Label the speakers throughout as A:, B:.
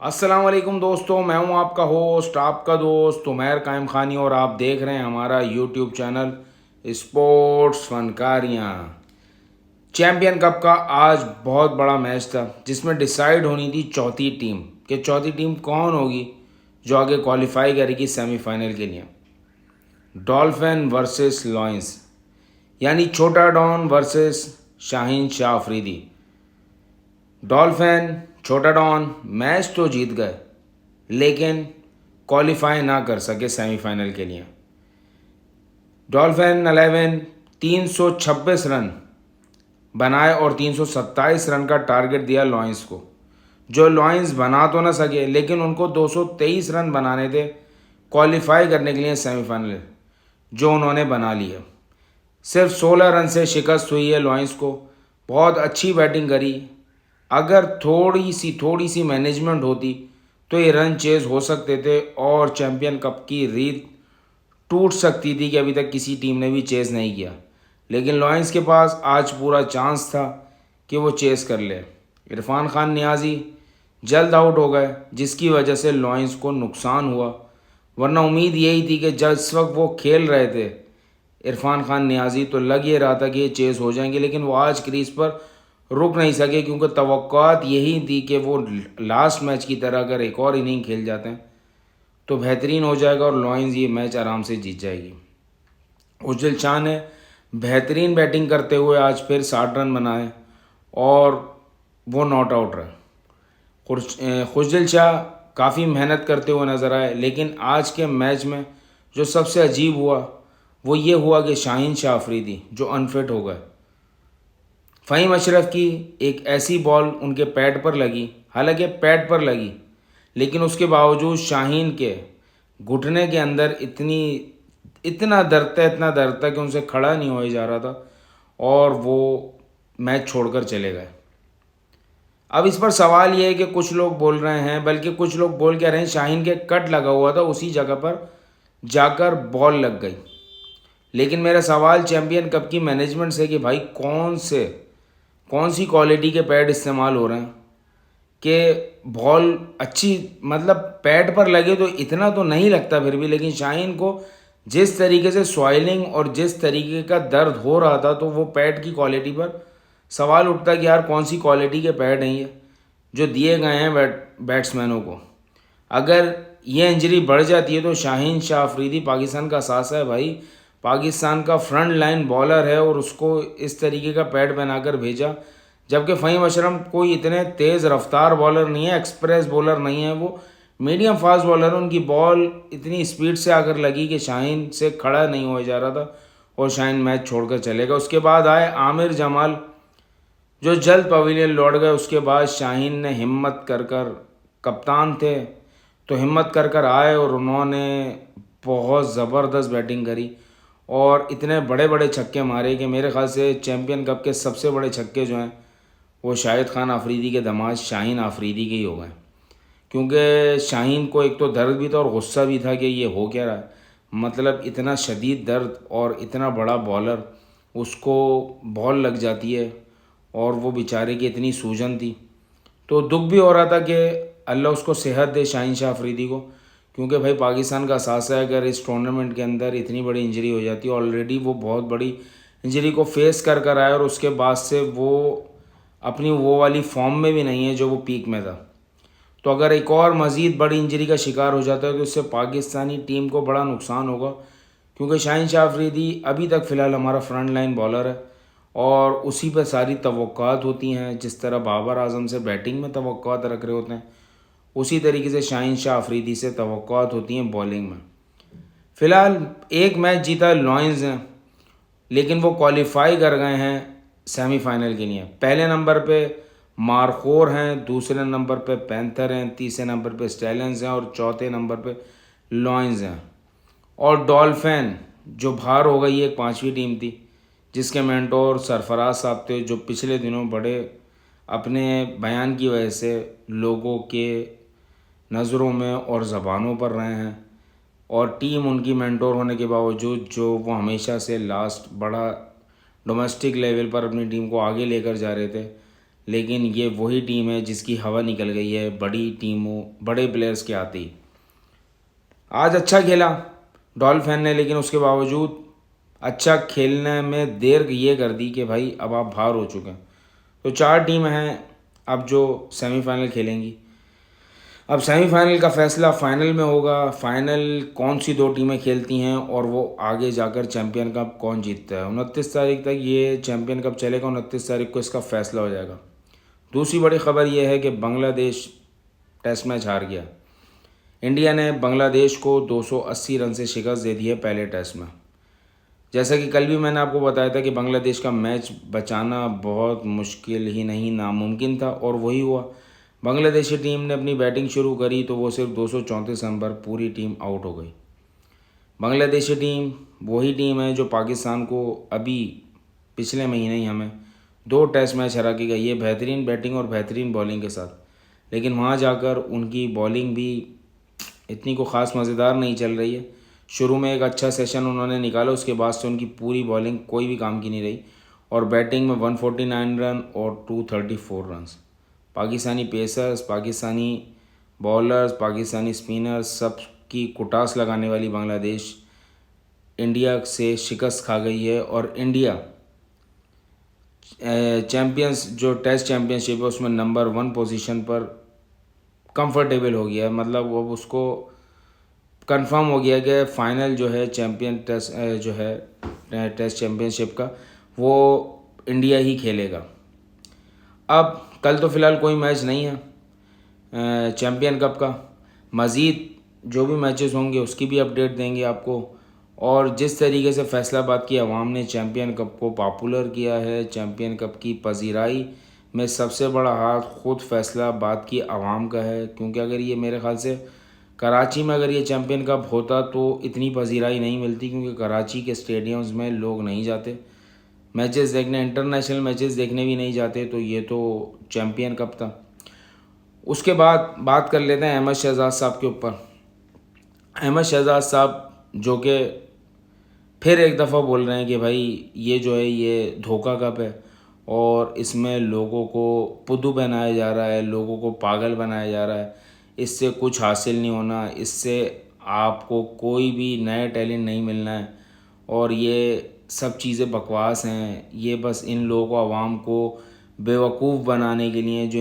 A: अस्सलाम वालेकुम दोस्तों, मैं हूं आपका होस्ट, आपका दोस्त उमैर कायम खानी और आप देख रहे हैं हमारा यूट्यूब चैनल स्पोर्ट्स फनकारियाँ। चैम्पियन कप का आज बहुत बड़ा मैच था जिसमें डिसाइड होनी थी चौथी टीम कि चौथी टीम कौन होगी जो आगे क्वालिफाई करेगी सेमीफाइनल के लिए। डॉल्फिन वर्सेस लॉयंस, यानी छोटा Don versus Shaheen Shah Afridi. Dolphin छोटा डॉन मैच तो जीत गए लेकिन क्वालिफाई ना कर सके सेमीफाइनल के लिए। डॉल्फिन 11 326 रन बनाए और 327 रन का टारगेट दिया लॉयंस को, जो लॉयंस बना तो ना सके लेकिन उनको 223 रन बनाने थे क्वालिफाई करने के लिए सेमीफाइनल, जो उन्होंने बना लिया। सिर्फ 16 रन से शिकस्त हुई है लॉयंस को। बहुत अच्छी बैटिंग करी। अगर थोड़ी सी मैनेजमेंट होती तो ये रन चेज हो सकते थे और चैम्पियन कप की रीत टूट सकती थी कि अभी तक किसी टीम ने भी चेज नहीं किया। लेकिन लॉयंस के पास आज पूरा चांस था कि वो चेज कर ले। इरफान खान नियाजी जल्द आउट हो गए जिसकी वजह से लॉयंस को नुकसान हुआ, वरना उम्मीद यही थी कि जिस वक्त वो खेल रहे थे इरफान खान नियाजी तो लग ये रहा था कि ये चेज हो जाएंगे, लेकिन वो आज क्रीज पर रुक नहीं सके क्योंकि तवक्कुआत यही थी कि वो लास्ट मैच की तरह अगर एक और इनिंग खेल जाते हैं तो बेहतरीन हो जाएगा और लॉयंस ये मैच आराम से जीत जाएगी। उज्जवल शाह ने बेहतरीन बैटिंग करते हुए आज फिर 60 रन बनाए और वो नॉट आउट रहे। खुशदिल शाह काफ़ी मेहनत करते हुए नज़र आए, लेकिन आज के मैच में जो सबसे अजीब हुआ वो ये हुआ कि शाहीन शाह अफरीदी जो अनफिट हो गए। फ़हीम अशरफ की एक ऐसी बॉल उनके पैड पर लगी, हालांकि पैड पर लगी, लेकिन उसके बावजूद शाहीन के घुटने के अंदर इतना दर्द था कि उनसे खड़ा नहीं हो जा रहा था और वो मैच छोड़कर चले गए। अब इस पर सवाल ये है कि कुछ लोग बोल रहे हैं, बल्कि कुछ लोग बोल क्या रहे हैं, शाहीन के कट लगा हुआ था, उसी जगह पर जाकर बॉल लग गई। लेकिन मेरा सवाल चैम्पियन कप की मैनेजमेंट से कि भाई कौन सी क्वालिटी के पैड इस्तेमाल हो रहे हैं कि बॉल अच्छी, मतलब पैड पर लगे तो इतना तो नहीं लगता फिर भी, लेकिन शाहीन को जिस तरीके से सॉइलिंग और जिस तरीके का दर्द हो रहा था तो वो पैड की क्वालिटी पर सवाल उठता कि यार कौन सी क्वालिटी के पैड हैं ये जो दिए गए हैं बैट्समैनों को। अगर ये इंजरी बढ़ जाती है तो शाहीन शाह अफरीदी पाकिस्तान का सासा है भाई, पाकिस्तान का फ्रंट लाइन बॉलर है और उसको इस तरीके का पैड बनाकर भेजा, जबकि फ़हीम अशरफ कोई इतने तेज़ रफ्तार बॉलर नहीं है, एक्सप्रेस बॉलर नहीं है, वो मीडियम फास्ट बॉलर है। उनकी बॉल इतनी स्पीड से आकर लगी कि शाहीन से खड़ा नहीं हो जा रहा था और शाहीन मैच छोड़कर चले गए। उसके बाद आए आमिर जमाल जो जल्द पवेलियन लौट गए। उसके बाद शाहीन ने हिम्मत कर कर, कप्तान थे तो हिम्मत कर कर आए और उन्होंने बहुत ज़बरदस्त बैटिंग करी और इतने बड़े बड़े छक्के मारे कि मेरे ख्याल से चैम्पियन कप के सबसे बड़े छक्के जो हैं वो शाहिद खान आफरीदी के दामाद शाहीन आफरीदी के ही हो गए। क्योंकि शाहीन को एक तो दर्द भी था और गुस्सा भी था कि ये हो क्या रहा है, मतलब इतना शदीद दर्द और इतना बड़ा बॉलर उसको बॉल लग जाती है और वो बेचारे की इतनी सूजन थी, तो दुख भी हो रहा था कि अल्लाह उसको सेहत दे शाहीन शाह अफरीदी को, क्योंकि भाई पाकिस्तान का सासा है। अगर इस टूर्नामेंट के अंदर इतनी बड़ी इंजरी हो जाती है, ऑलरेडी वो बहुत बड़ी इंजरी को फेस कर कर आया और उसके बाद से वो अपनी वो वाली फॉर्म में भी नहीं है जो वो पीक में था। तो अगर एक और मज़ीद बड़ी इंजरी का शिकार हो जाता है तो इससे पाकिस्तानी टीम को बड़ा नुकसान होगा, क्योंकि शाहीन शाह अफरीदी अभी तक फ़िलहाल हमारा फ्रंट लाइन बॉलर है और उसी पर सारी तवक्कुआत होती हैं। जिस तरह बाबर आजम से बैटिंग में तवक्कुआत रख रहे होते हैं, उसी तरीके से शाहीन शाह अफरीदी से तवक्कुआत होती हैं बॉलिंग में। फ़िलहाल एक मैच जीता लॉयंस हैं, लेकिन वो क्वालिफाई कर गए हैं सेमीफाइनल के लिए। पहले नंबर पे मारखोर हैं, दूसरे नंबर पे पैंथर हैं, तीसरे नंबर पे स्टैलियंस हैं और चौथे नंबर पे लॉयंस हैं। और डॉल्फिन जो बाहर हो गई एक पांचवी टीम थी जिसके मेंटोर सरफराज साहब थे, जो पिछले दिनों बड़े अपने बयान की वजह से लोगों के नज़रों में और ज़बानों पर रहे हैं, और टीम उनकी मेंटोर होने के बावजूद जो वो हमेशा से लास्ट बड़ा डोमेस्टिक लेवल पर अपनी टीम को आगे लेकर जा रहे थे, लेकिन ये वही टीम है जिसकी हवा निकल गई है बड़ी टीमों बड़े प्लेयर्स के आते ही। आज अच्छा खेला डॉल्फिन ने, लेकिन उसके बावजूद अच्छा खेलने में देर ये कर दी कि भाई अब आप बाहर हो चुके हैं। तो 4 टीम हैं अब जो सेमीफाइनल खेलेंगी। अब सेमीफाइनल का फैसला फाइनल में होगा। फाइनल कौन सी 2 टीमें खेलती हैं और वो आगे जाकर चैम्पियन कप कौन जीतता है। 29 तारीख तक ये चैम्पियन कप चलेगा। 29 तारीख को इसका फैसला हो जाएगा। दूसरी बड़ी खबर ये है कि बांग्लादेश टेस्ट मैच हार गया। इंडिया ने बांग्लादेश को 280 रन से शिकस्त दे दी है पहले टेस्ट में। जैसा कि कल भी मैंने आपको बताया था कि बांग्लादेश का मैच बचाना बहुत मुश्किल ही नहीं नामुमकिन था, और वही हुआ। बांग्लादेशी टीम ने अपनी बैटिंग शुरू करी तो वो सिर्फ 234 रन पर पूरी टीम आउट हो गई। बांग्लादेशी टीम वही टीम है जो पाकिस्तान को अभी पिछले महीने ही हमें 2 टेस्ट मैच हरा के गई है, बेहतरीन बैटिंग और बेहतरीन बॉलिंग के साथ। लेकिन वहाँ जाकर उनकी बॉलिंग भी इतनी को ख़ास मज़ेदार नहीं चल रही है। शुरू में एक अच्छा सेशन उन्होंने निकाला, उसके बाद से उनकी पूरी बॉलिंग कोई भी काम की नहीं रही, और बैटिंग में 149 रन और 234 run. Pakistani pacers, Pakistani bowlers, Pakistani spinners सब की कुटास लगाने वाली बांग्लादेश इंडिया से शिकस्त खा गई है, और इंडिया चैम्पियंस जो टेस्ट चैम्पियनशिप है उसमें नंबर 1 पोजीशन पर कंफर्टेबल हो गया है। मतलब वो उसको कंफर्म हो गया कि फाइनल जो है चैम्पियन टेस्ट जो है टेस्ट चैम्पियनशिप का वो इंडिया ही खेलेगा। अब कल तो फ़िलहाल कोई मैच नहीं है चैम्पियन कप का। मज़ीद जो भी मैचेस होंगे उसकी भी अपडेट देंगे आपको। और जिस तरीके से फैसलाबाद की आवाम ने चैम्पियन कप को पॉपुलर किया है, चैम्पियन कप की पजीराई में सबसे बड़ा हाथ खुद फैसलाबाद की आवाम का है। क्योंकि अगर ये मेरे ख़्याल से कराची में अगर ये चैम्पियन कप होता तो इतनी पजीराई नहीं मिलती, क्योंकि कराची के स्टेडियम्स में लोग नहीं जाते मैचेस देखने, इंटरनेशनल मैचेस देखने भी नहीं जाते। तो ये तो चैम्पियन कप था। उसके बाद बात कर लेते हैं अहमद शहजाद साहब के ऊपर। अहमद शहजाद साहब जो कि फिर एक दफ़ा बोल रहे हैं कि भाई ये जो है ये धोखा कप है, और इसमें लोगों को बुद्धू बनाया जा रहा है, लोगों को पागल बनाया जा रहा है। इससे कुछ हासिल नहीं होना, इससे आपको कोई भी नया टैलेंट नहीं मिलना है, और ये सब चीज़ें बकवास हैं। ये बस इन लोगों को, आवाम को बेवकूफ़ बनाने के लिए, जो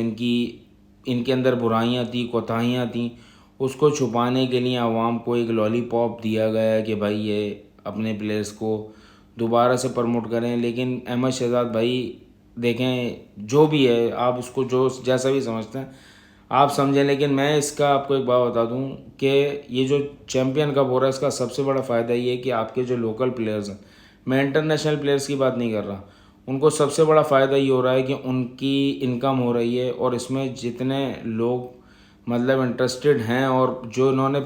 A: इनके अंदर बुराइयां थी, कोताहियाँ थी, उसको छुपाने के लिए आवाम को एक लॉलीपॉप दिया गया है कि भाई ये अपने प्लेयर्स को दोबारा से प्रमोट करें। लेकिन अहमद शहजाद भाई देखें, जो भी है आप उसको जो जैसा भी समझते हैं आप समझें, लेकिन मैं इसका आपको एक बात बता दूं कि ये जो चैम्पियन कप हो रहा है इसका सबसे बड़ा फ़ायदा ये है कि आपके जो लोकल प्लेयर्स हैं, मैं इंटरनेशनल प्लेयर्स की बात नहीं कर रहा, उनको सबसे बड़ा फ़ायदा ये हो रहा है कि उनकी इनकम हो रही है। और इसमें जितने लोग मतलब इंटरेस्टेड हैं और जो इन्होंने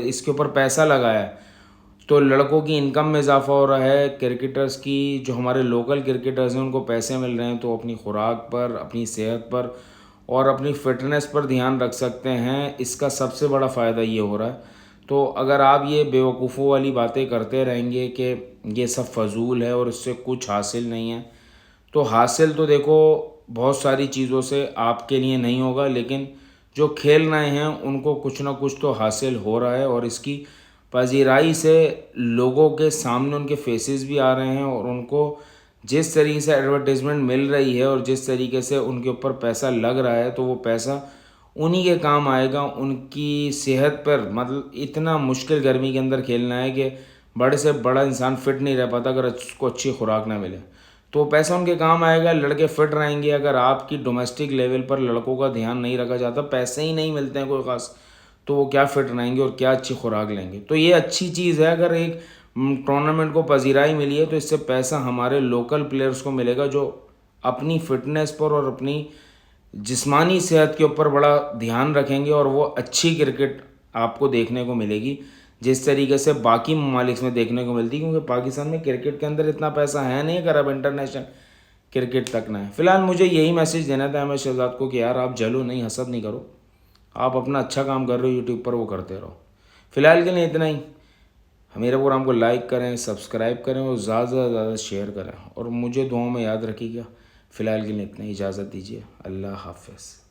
A: इसके ऊपर पैसा लगाया है, तो लड़कों की इनकम में इजाफा हो रहा है। क्रिकेटर्स की, जो हमारे लोकल क्रिकेटर्स हैं, उनको पैसे मिल रहे हैं, तो अपनी खुराक पर, अपनी सेहत पर और अपनी फ़िटनेस पर ध्यान रख सकते हैं। इसका सबसे बड़ा फ़ायदा ये हो रहा है। तो अगर आप ये बेवकूफ़ों वाली बातें करते रहेंगे कि ये सब फजूल है और इससे कुछ हासिल नहीं है, तो हासिल तो देखो बहुत सारी चीज़ों से आपके लिए नहीं होगा, लेकिन जो खेल रहे हैं उनको कुछ ना कुछ तो हासिल हो रहा है। और इसकी पजीराई से लोगों के सामने उनके फेसेस भी आ रहे हैं, और उनको जिस तरीके से एडवर्टाइजमेंट मिल रही है और जिस तरीके से उनके ऊपर पैसा लग रहा है, तो वो पैसा उन्हीं के काम आएगा। उनकी सेहत पर, मतलब इतना मुश्किल गर्मी के अंदर खेलना है कि बड़े से बड़ा इंसान फिट नहीं रह पाता अगर उसको अच्छी खुराक ना मिले, तो पैसा उनके काम आएगा। लड़के फिट रहेंगे। अगर आपकी डोमेस्टिक लेवल पर लड़कों का ध्यान नहीं रखा जाता, पैसे ही नहीं मिलते हैं कोई ख़ास, तो वो क्या फिट रहेंगे और क्या अच्छी खुराक लेंगे। तो ये अच्छी चीज़ है, अगर एक टूर्नामेंट को पजीराई मिली है तो इससे पैसा हमारे लोकल प्लेयर्स को मिलेगा, जो अपनी फ़िटनेस पर और अपनी जिस्मानी सेहत के ऊपर बड़ा ध्यान रखेंगे, और वो अच्छी क्रिकेट आपको देखने को मिलेगी जिस तरीके से बाकी ममालिक में देखने को मिलती है। क्योंकि पाकिस्तान में क्रिकेट के अंदर इतना पैसा है नहीं, अगर अब इंटरनेशनल क्रिकेट तक ना है। फ़िलहाल मुझे यही मैसेज देना था अहमद शहजाद को कि यार आप जलो नहीं, हसद नहीं करो, आप अपना अच्छा काम कर रहे हो यूट्यूब पर, वो करते रहो। फ़िलहाल के लिए इतना ही। मेरे प्रोग्राम को लाइक करें, सब्सक्राइब करें और ज़्यादा से ज़्यादा शेयर करें, और मुझे दुआओं में याद रखिएगा। फ़िलहाल के लिए इतना ही, इजाज़त दीजिए। अल्लाह हाफ़िज़।